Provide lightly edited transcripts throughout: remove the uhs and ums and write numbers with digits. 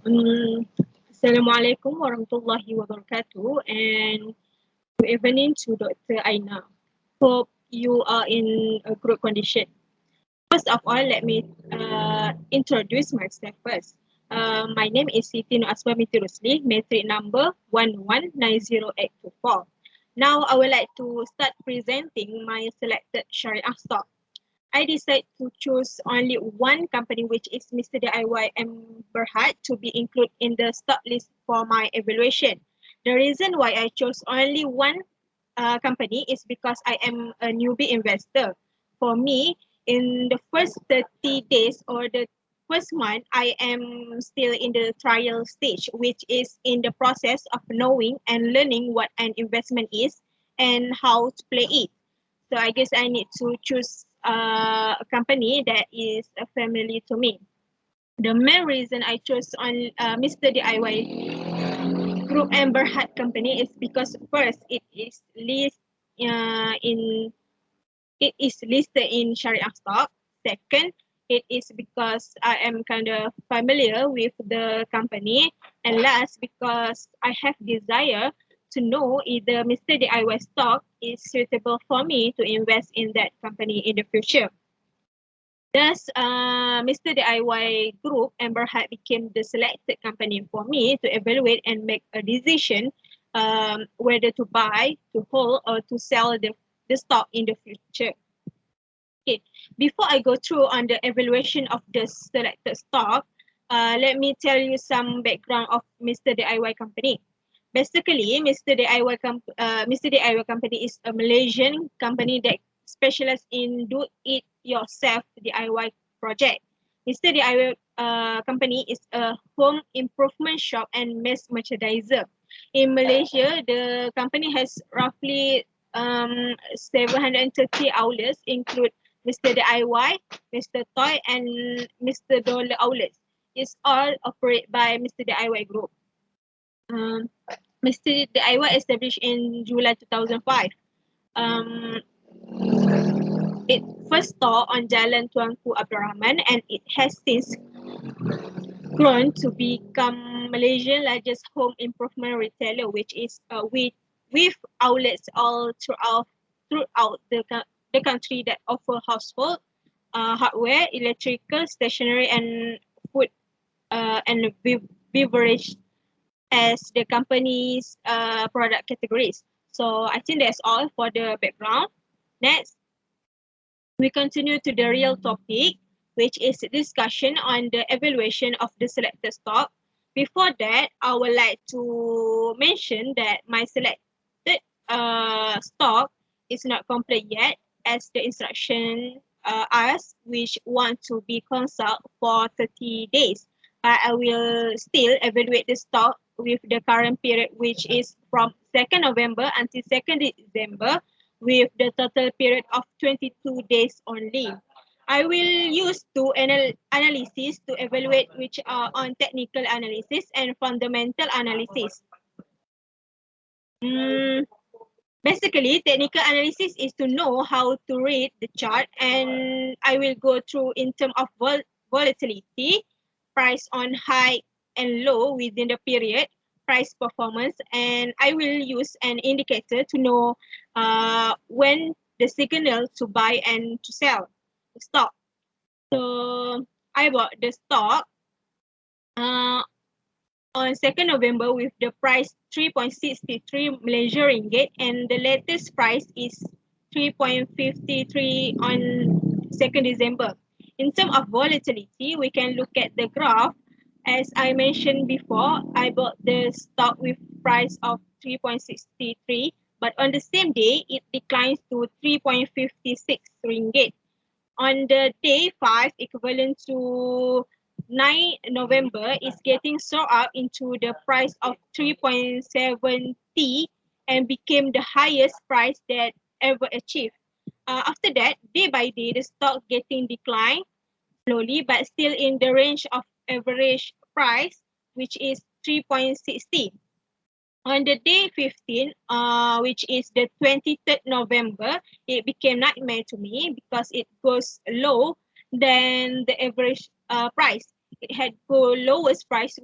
Assalamualaikum warahmatullahi wabarakatuh, and good evening to Dr. Aina. Hope you are in a good condition. First of all, let me introduce myself first. My name is Siti Nur Asma binti Rusli, Matric number 1190824. Now, I would like to start presenting my selected Sharia stock. I decided to choose only one company, which is Mr. DIY and Berhad, to be included in the stock list for my evaluation. The reason why I chose only one company is because I am a newbie investor. For me, in the first 30 days or the first month, I am still in the trial stage, which is in the process of knowing and learning what an investment is and how to play it. So I guess I need to choose a company that is familiar to me. The main reason I chose on Mr. DIY Group and Berhad Company is because first in it is listed in Sharia stock. Second, it is because I am kind of familiar with the company. And last, because I have desire to know either Mr. DIY stock is suitable for me to invest in that company in the future. Thus, Mr. DIY Group and Berhad became the selected company for me to evaluate and make a decision whether to buy, to hold, or to sell the stock in the future. Okay, before I go through on the evaluation of the selected stock, let me tell you some background of Mr. DIY Company. Basically, Mr. DIY Company is a Malaysian company that specializes in do-it-yourself DIY project. Mr. DIY Company is a home improvement shop and mass merchandiser. In Malaysia, the company has roughly 730 outlets, include Mr. DIY, Mr. Toy, and Mr. Dollar outlets. It's all operated by Mr. DIY Group. Mr. DIY established in July 2005. It first store on Jalan Tuanku Abdul Rahman, and it has since grown to become Malaysia's largest home improvement retailer, which is with outlets all throughout the country that offer household hardware, electrical, stationery, and food and beverage as the company's product categories. So I think that's all for the background. Next, we continue to the real topic, which is discussion on the evaluation of the selected stock. Before that, I would like to mention that my selected stock is not complete yet, as the instruction asks which want to be consult for 30 days. I will still evaluate the stock with the current period, which is from 2nd November until 2nd December, with the total period of 22 days only. I will use two analyses to evaluate, which are on technical analysis and fundamental analysis. Basically, technical analysis is to know how to read the chart, and I will go through in terms of volatility, price on high and low within the period, price performance, and I will use an indicator to know when the signal to buy and to sell the stock. So I bought the stock on 2nd November with the price 3.63 Malaysia ringgit, and the latest price is 3.53 on 2nd December. In terms of volatility, we can look at the graph. As I mentioned before, I bought the stock with price of 3.63, but on the same day, it declines to 3.56 ringgit. On the day 5, equivalent to 9 November, is getting sold out into the price of 3.70 and became the highest price that ever achieved. After that, day by day, the stock getting declined slowly, but still in the range of average price, which is 3.60. On the day 15, which is the 23rd November, it became nightmare to me because it goes low than the average price. it had go lowest price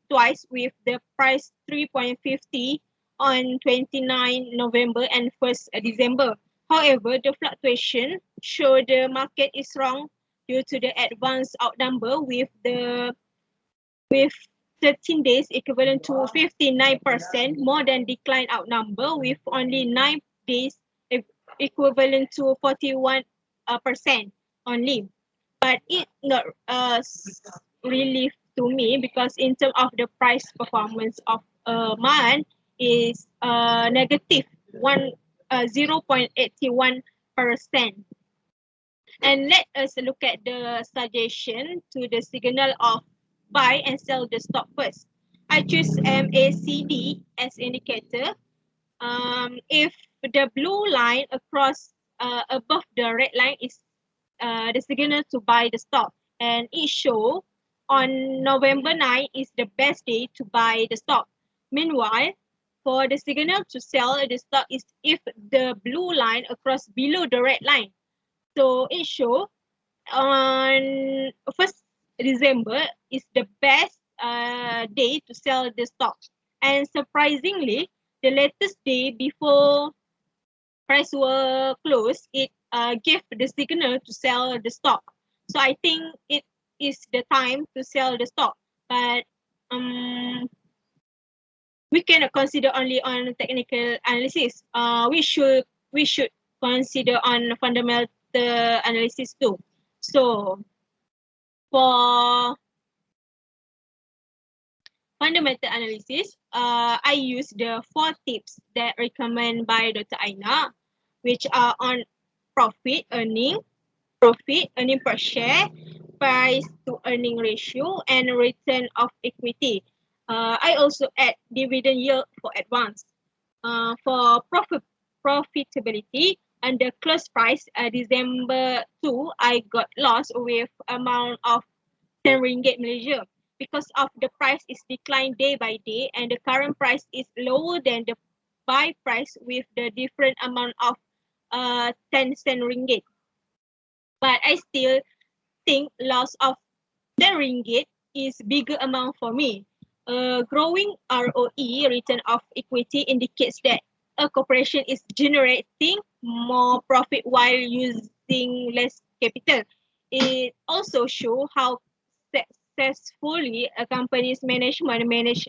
twice with the price 3.50 on 29 November and 1st December. However, the fluctuation show the market is wrong due to the advance outnumber with 13 days equivalent to 59% more than decline outnumber with only 9 days equivalent to 41% only. But it not relief to me because in terms of the price performance of a month is negative 0.81%. And let us look at the suggestion to the signal of buy and sell the stock first. I choose MACD as indicator. If the blue line across above the red line is the signal to buy the stock, and it show on November 9 is the best day to buy the stock. Meanwhile, for the signal to sell the stock is if the blue line across below the red line. So it show on 1st December is the best day to sell the stock. And surprisingly, the latest day before price were closed, it gave the signal to sell the stock. So I think it is the time to sell the stock. But we cannot consider only on technical analysis. We should consider on fundamental analysis too. So for fundamental analysis, I use the 4 tips that recommended by Dr. Aina, which are on profit, earning per share, price to earning ratio, and return of equity. I also add dividend yield for advance. For profitability, under close price, December 2, I got lost with amount of 10 ringgit Malaysia because of the price is declined day by day and the current price is lower than the buy price with the different amount of 10 cent ringgit. But I still think loss of 10 ringgit is bigger amount for me. Growing ROE, return of equity, indicates that a corporation is generating more profit while using less capital. It also shows how successfully a company's management manage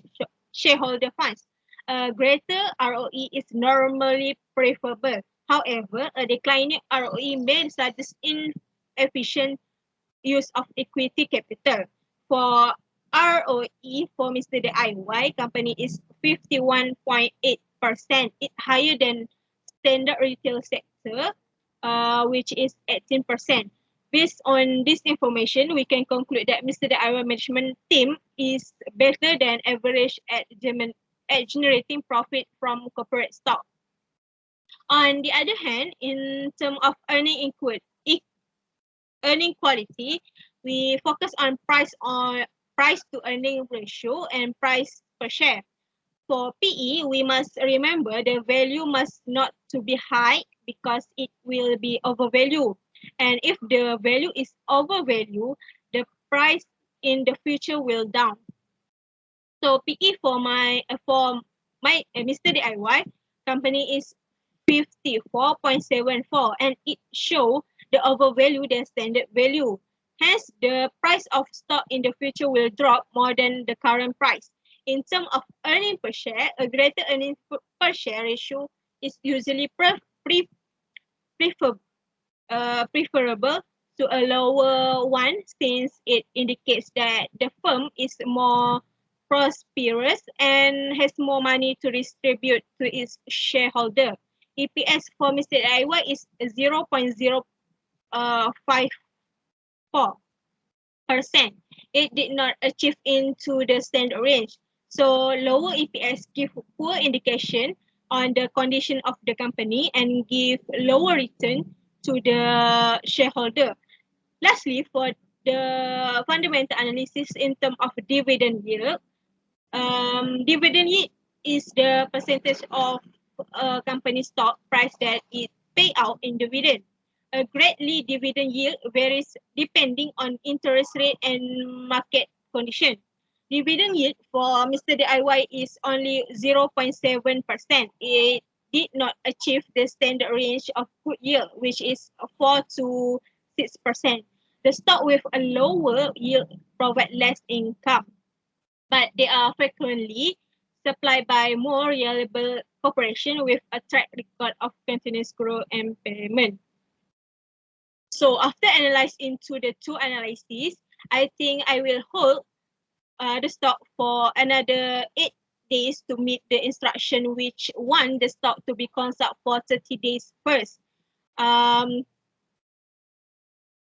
shareholder funds. A greater ROE is normally preferable. However, a declining ROE may suggest inefficient use of equity capital. For ROE for Mr. DIY company is 51.8%. It's higher than standard retail sector, which is 18%. Based on this information, we can conclude that Mr. DIY management team is better than average at generating profit from corporate stock. On the other hand, in terms of earning quality, we focus on price to earning ratio and price per share. For PE, we must remember the value must not to be high because it will be overvalued. And if the value is overvalued, the price in the future will down. So PE for my Mr. DIY company is 54.74 and it show the overvalue than standard value. Hence, the price of stock in the future will drop more than the current price. In terms of earning per share, a greater earning per share ratio is usually preferable to a lower one since it indicates that the firm is more prosperous and has more money to distribute to its shareholder. EPS for Mr. DIY is 0.054%. It did not achieve into the standard range. So lower EPS give poor indication on the condition of the company and give lower return to the shareholder. Lastly, for the fundamental analysis in terms of dividend yield, dividend yield is the percentage of a company stock price that it pay out in dividend. greatly dividend yield varies depending on interest rate and market condition. Dividend yield for Mr. DIY is only 0.7%. It did not achieve the standard range of good yield, which is 4 to 6%. The stock with a lower yield provide less income, but they are frequently supplied by more reliable corporation with a track record of continuous growth and payment. So after analyzing into the two analyses, I think I will hold the stock for another 8 days to meet the instruction which want the stock to be consult for 30 days first.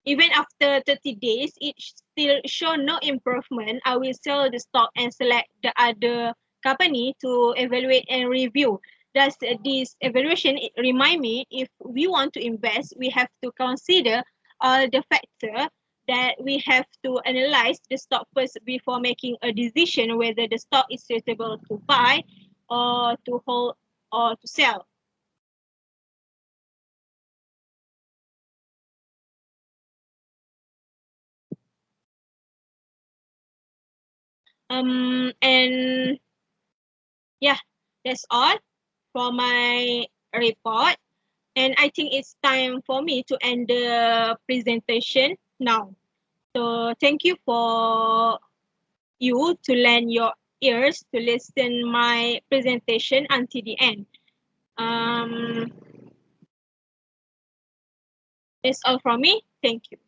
Even after 30 days, it still show no improvement. I will sell the stock and select the other company to evaluate and review. Thus, this evaluation it remind me if we want to invest, we have to consider all the factor that we have to analyze the stock first before making a decision whether the stock is suitable to buy or to hold or to sell. And yeah, that's all for my report. And I think it's time for me to end the presentation now. So thank you for you to lend your ears to listen my presentation until the end. Um, that's all from me. Thank you.